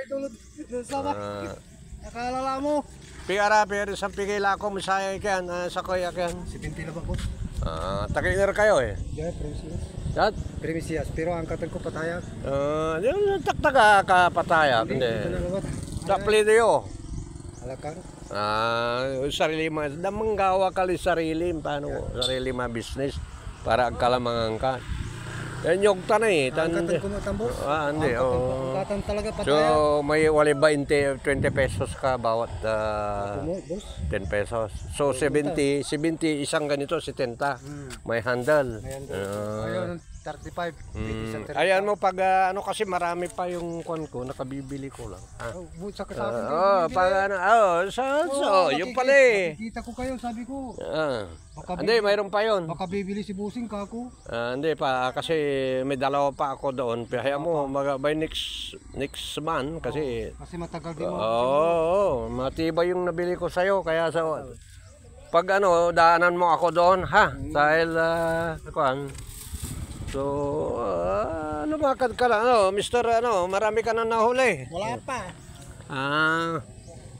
Tulad sama. Ah, Nakalala mo. pero sa pigila ko misaya kyan, sa koya kyan. Si Pinti na ba ko? Takinger kayo eh. Yeah, Primisias. Dad? Primisias. Pero angkatan ko patayag. Yung taktaga ka pataya. Hindi. Ito na Hindi. lawat. Taplido yo. Alakang. Sarili mo. Damang gawa ka li sarili. Paano? Sarili ma business. Para agkalamangan ka. Yan yung tanay eh. Angkatan ko matambos. Hindi. Angkatan talaga So, patayag. may wali 20 pesos ka bawat Kumo, boss. 10 pesos. So, 70 isang ganito, 70. May handle. Ayun, 35. Isang 35. Ayan mo, pag kasi marami pa yung kwan ko, nakabibili ko lang. Sa kasama. Yung pala eh. Kita ko kayo, sabi ko. Hindi, mayroon pa yun. Baka bibili si Busing ka ako. Hindi pa, kasi may dalawa pa ako doon. Kaya mo, by next month, kasi Kasi matagal din mo. Oo, matibay yung nabili ko sa'yo. Kaya pag daanan mo ako doon, ha? Dahil, so, lumakad ka lang. Mister, marami ka na nahuli. Wala pa.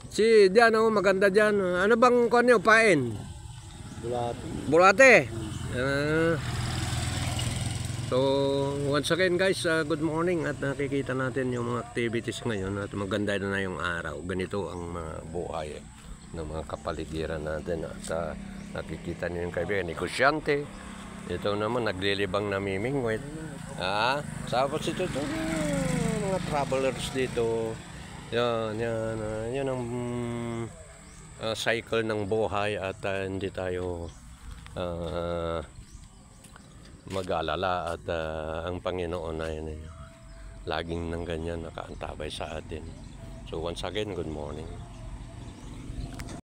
Si Diyan, maganda dyan. Ano bang kanyo, pain? Bulati. Bulate. So, once again guys, good morning at nakikita natin yung mga activities ngayon at maganda na yung araw. Ganito ang mga buhay ng mga kapaligiran natin at nakikita niyo yung kaibigan, negosyante. Ito naman, naglilibang namimingwit. Tapos ito, mga travelers dito. Yan ang cycle ng buhay at hindi tayo mag-alala at ang Panginoon ay laging nang ganyan nakaantabay sa atin. So once again, good morning.